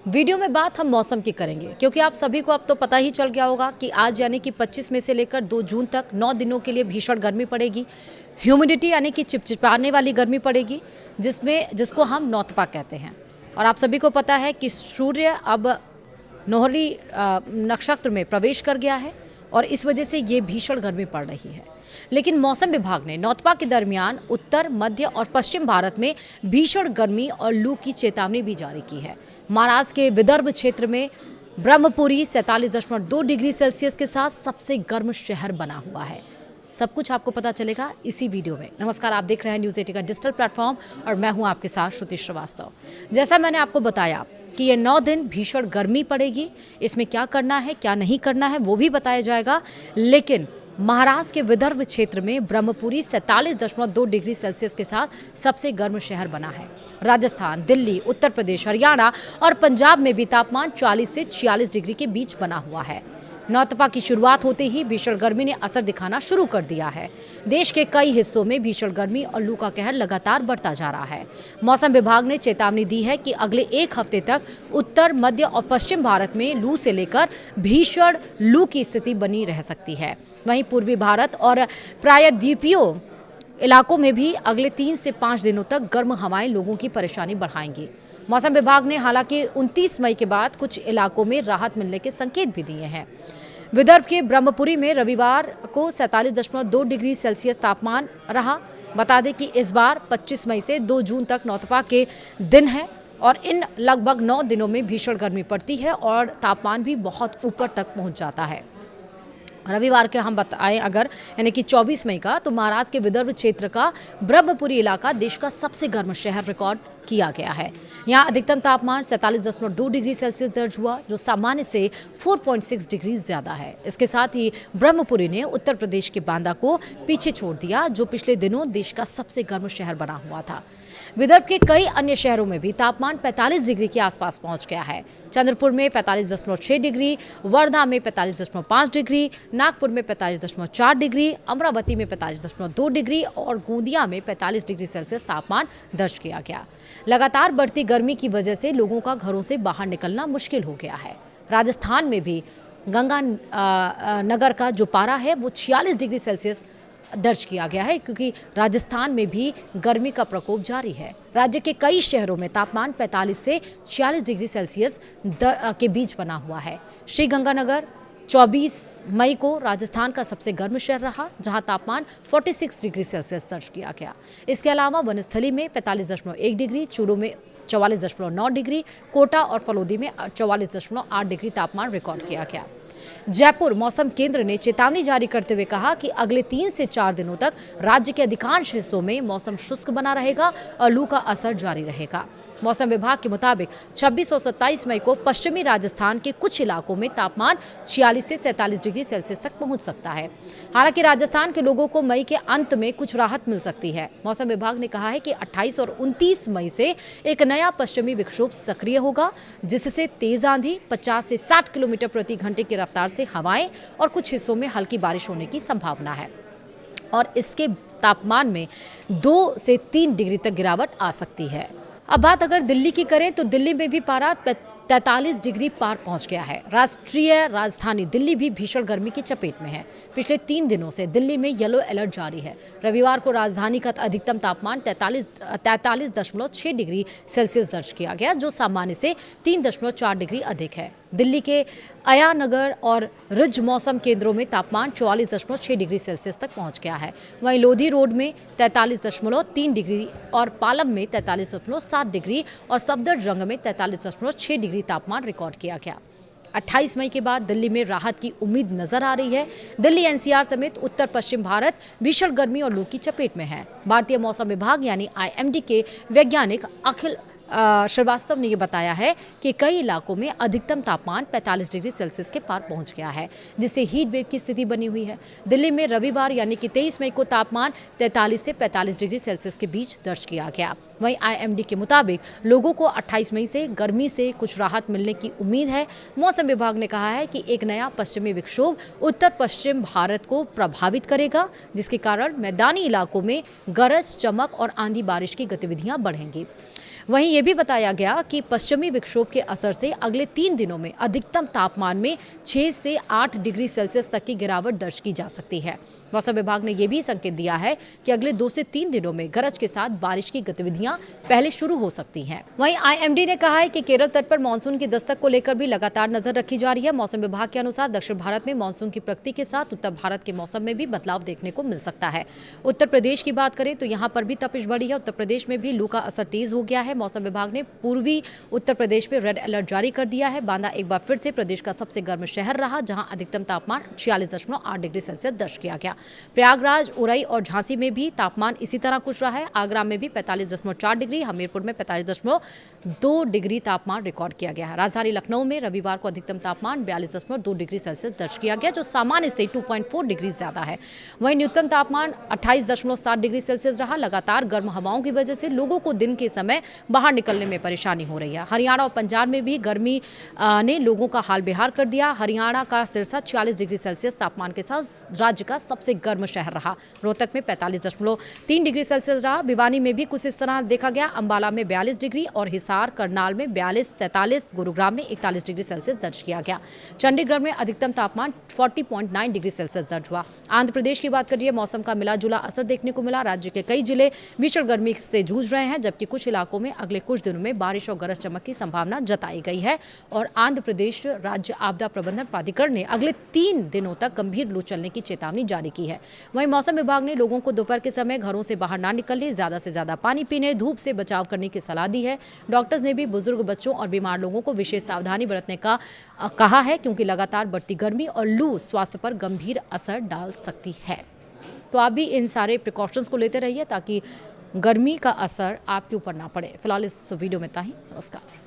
Video में बात हम मौसम की करेंगे क्योंकि आप सभी को अब तो पता ही चल गया होगा कि आज यानी कि 25 मई से लेकर 2 जून तक 9 दिनों के लिए भीषण गर्मी पड़ेगी। ह्यूमिडिटी यानी कि चिपचिपाने वाली गर्मी पड़ेगी जिसको हम नौतपा कहते हैं। और आप सभी को पता है कि सूर्य अब नोहरी नक्षत्र में प्रवेश कर गया है और इस वजह से ये भीषण गर्मी पड़ रही है। लेकिन मौसम विभाग ने नौतपा के दरमियान उत्तर, मध्य और पश्चिम भारत में भीषण गर्मी और लू की चेतावनी भी जारी की है। महाराष्ट्र के विदर्भ क्षेत्र में ब्रह्मपुरी 47.2 डिग्री सेल्सियस के साथ सबसे गर्म शहर बना हुआ है। सब कुछ आपको पता चलेगा इसी वीडियो में। नमस्कार, आप देख रहे हैं न्यूज़ 80 का डिजिटल प्लेटफॉर्म और मैं हूं आपके साथ श्रुति श्रीवास्तव। जैसा मैंने आपको बताया कि ये 9 दिन भीषण गर्मी पड़ेगी, इसमें क्या करना है क्या नहीं करना है वो भी बताया जाएगा। लेकिन महाराष्ट्र के विदर्भ क्षेत्र में ब्रह्मपुरी 47.2 डिग्री सेल्सियस के साथ सबसे गर्म शहर बना है। राजस्थान, दिल्ली, उत्तर प्रदेश, हरियाणा और पंजाब में भी तापमान 40 से 46 डिग्री के बीच बना हुआ है। नौतपा की शुरुआत होते ही भीषण गर्मी ने असर दिखाना शुरू कर दिया है। देश के कई हिस्सों में भीषण गर्मी और लू का कहर लगातार बढ़ता जा रहा है। मौसम विभाग ने चेतावनी दी है कि अगले एक हफ्ते तक उत्तर, मध्य और पश्चिम भारत में लू से लेकर भीषण लू की स्थिति बनी रह सकती है। वहीं पूर्वी भारत और प्रायद्वीपीय इलाकों में भी अगले 3 से 5 दिनों तक गर्म हवाएं लोगों की परेशानी बढ़ाएंगी। मौसम विभाग ने हालांकि 29 मई के बाद कुछ इलाकों में राहत मिलने के संकेत भी दिए हैं। विदर्भ के ब्रह्मपुरी में रविवार को 47.2 डिग्री सेल्सियस तापमान रहा। बता दें कि इस बार 25 मई से 2 जून तक नौतपा के दिन है और इन लगभग 9 दिनों में भीषण गर्मी पड़ती है और तापमान भी बहुत ऊपर तक पहुंच जाता है। रविवार के हम बताएं अगर यानी कि 24 मई का, तो महाराष्ट्र के विदर्भ क्षेत्र का ब्रह्मपुरी इलाका देश का सबसे गर्म शहर रिकॉर्ड किया गया है। यहाँ अधिकतम तापमान 47.2 डिग्री सेल्सियस दर्ज हुआ, जो सामान्य से 4.6 डिग्री ज्यादा है। इसके साथ ही ब्रह्मपुरी ने उत्तर प्रदेश के बांदा को पीछे छोड़ दिया, जो पिछले दिनों देश का सबसे गर्म शहर बना हुआ था। विदर्भ के कई अन्य शहरों में भी तापमान 45 डिग्री के आसपास पहुंच गया है। चंद्रपुर में 45.6 डिग्री, वर्धा में 45.5 डिग्री, नागपुर में 45.4 डिग्री, अमरावती में 45.2 डिग्री और गोंदिया में 45 डिग्री सेल्सियस तापमान दर्ज किया गया। लगातार बढ़ती गर्मी की वजह से लोगों का घरों से बाहर निकलना मुश्किल हो गया है। राजस्थान में भी गंगा नगर का जो पारा है वो 46 डिग्री सेल्सियस दर्ज किया गया है, क्योंकि राजस्थान में भी गर्मी का प्रकोप जारी है। राज्य के कई शहरों में तापमान 45 से 46 डिग्री सेल्सियस के बीच बना हुआ है। श्री गंगानगर 24 मई को राजस्थान का सबसे गर्म शहर रहा, जहां तापमान 46 डिग्री सेल्सियस दर्ज किया गया। इसके अलावा वनस्थली में 45.1 डिग्री, चूरू में 44.9 डिग्री, कोटा और फलोदी में 44.8 डिग्री तापमान रिकॉर्ड किया गया। जयपुर मौसम केंद्र ने चेतावनी जारी करते हुए कहा कि अगले 3 से 4 दिनों तक राज्य के अधिकांश हिस्सों में मौसम शुष्क बना रहेगा और लू का असर जारी रहेगा। मौसम विभाग के मुताबिक 26 और 27 मई को पश्चिमी राजस्थान के कुछ इलाकों में तापमान 46 से 47 डिग्री सेल्सियस तक पहुंच सकता है। हालांकि राजस्थान के लोगों को मई के अंत में कुछ राहत मिल सकती है। मौसम विभाग ने कहा है कि 28 और 29 मई से एक नया पश्चिमी विक्षोभ सक्रिय होगा, जिससे तेज आंधी, 50 से 60 किलोमीटर प्रति घंटे की रफ्तार से हवाएं और कुछ हिस्सों में हल्की बारिश होने की संभावना है और इसके तापमान में 2 से 3 डिग्री तक गिरावट आ सकती है। अब बात अगर दिल्ली की करें तो दिल्ली में भी पारा 43 डिग्री पार पहुंच गया है। राष्ट्रीय राजधानी दिल्ली भी भीषण गर्मी की चपेट में है। पिछले 3 दिनों से दिल्ली में येलो अलर्ट जारी है। रविवार को राजधानी का अधिकतम तापमान 43.6 डिग्री सेल्सियस दर्ज किया गया, जो सामान्य से 3.4 डिग्री अधिक है। दिल्ली के आया नगर और रिज मौसम केंद्रों में तापमान 44.6 डिग्री सेल्सियस तक पहुंच गया है। वहीं लोधी रोड में 43.3 डिग्री और पालम में 43.7 डिग्री और सफदरजंग में 43.6 डिग्री तापमान रिकॉर्ड किया गया। 28 मई के बाद दिल्ली में राहत की उम्मीद नजर आ रही है। दिल्ली एनसीआर समेत उत्तर पश्चिम भारत भीषण गर्मी और लू की चपेट में है। भारतीय मौसम विभाग यानी आईएमडी के वैज्ञानिक अखिल श्रीवास्तव ने ये बताया है कि कई इलाकों में अधिकतम तापमान 45 डिग्री सेल्सियस के पार पहुंच गया है, जिससे हीट वेव की स्थिति बनी हुई है। दिल्ली में रविवार यानी कि 23 मई को तापमान 43 से 45 डिग्री सेल्सियस के बीच दर्ज किया गया। वहीं आईएमडी के मुताबिक लोगों को 28 मई से गर्मी से कुछ राहत मिलने की उम्मीद है। मौसम विभाग ने कहा है कि एक नया पश्चिमी विक्षोभ उत्तर पश्चिम भारत को प्रभावित करेगा, जिसके कारण मैदानी इलाकों में गरज, चमक और आंधी बारिश की गतिविधियां बढ़ेंगी। वहीं ये भी बताया गया कि पश्चिमी विक्षोभ के असर से अगले 3 दिनों में अधिकतम तापमान में 6 से 8 डिग्री सेल्सियस तक की गिरावट दर्ज की जा सकती है। मौसम विभाग ने यह भी संकेत दिया है कि अगले 2 से 3 दिनों में गरज के साथ बारिश की गतिविधियां पहले शुरू हो सकती हैं। वहीं आईएमडी ने कहा है कि केरल तट पर मानसून की दस्तक को लेकर भी लगातार नजर रखी जा रही है। मौसम विभाग के अनुसार दक्षिण भारत में मानसून की प्रगति के साथ उत्तर भारत के मौसम में भी बदलाव देखने को मिल सकता है। उत्तर प्रदेश की बात करें तो यहाँ पर भी तपिश बढ़ी है। उत्तर प्रदेश में भी लू का असर तेज हो गया है। मौसम विभाग ने पूर्वी उत्तर प्रदेश में रेड अलर्ट जारी कर दिया है। बांदा एक बार फिर से प्रदेश का सबसे गर्म शहर रहा, जहां अधिकतम तापमान 46.8 डिग्री सेल्सियस दर्ज किया गया। प्रयागराज, उरई और झांसी में भी तापमान इसी तरह कुछ रहा है। आगरा में भी 45.4 डिग्री, हमीरपुर में 45.2 डिग्री तापमान रिकॉर्ड किया गया है। राजधानी लखनऊ में रविवार को अधिकतम तापमान 42.2 डिग्री सेल्सियस दर्ज किया गया, जो सामान्य से 2.4 डिग्री ज्यादा है। वहीं न्यूनतम तापमान 28.7 डिग्री सेल्सियस रहा। लगातार गर्म हवाओं की वजह से लोगों को दिन के समय बाहर निकलने में परेशानी हो रही है। हरियाणा और पंजाब में भी गर्मी ने लोगों का हाल बेहाल कर दिया। हरियाणा का सिरसा 46 डिग्री सेल्सियस तापमान के साथ राज्य का सबसे गर्म शहर रहा। रोहतक में 45.3 डिग्री सेल्सियस रहा। भिवानी में भी कुछ इस तरह देखा गया। अंबाला में 42 डिग्री और हिसार, करनाल में 42-43, गुरुग्राम में 41 डिग्री सेल्सियस दर्ज किया गया। चंडीगढ़ में अधिकतम तापमान 40.9 डिग्री सेल्सियस दर्ज हुआ। आंध्र प्रदेश की बात करिए, मौसम का मिला जुला असर देखने को मिला। राज्य के कई जिले भीषण गर्मी से जूझ रहे हैं, जबकि कुछ इलाकों में अगले कुछ दिनों में बारिश और गरज चमक की संभावना जताई गई है। और आंध्र प्रदेश राज्य आपदा प्रबंधन प्राधिकरण ने अगले 3 दिनों तक गंभीर लू चलने की चेतावनी जारी की है। वहीं मौसम विभाग ने लोगों को दोपहर के समय घरों से बाहर ना निकलने, ज्यादा से ज्यादा पानी पीने, धूप से बचाव करने की सलाह दी है। डॉक्टर्स ने भी बुजुर्ग, बच्चों और बीमार लोगों को विशेष सावधानी बरतने का कहा है, क्योंकि लगातार बढ़ती गर्मी और लू स्वास्थ्य पर गंभीर असर डाल सकती है। तो आप भी इन सारे प्रिकॉशंस को लेते रहिए ताकि गर्मी का असर आपके ऊपर ना पड़े। फिलहाल इस वीडियो में इतना ही। नमस्कार।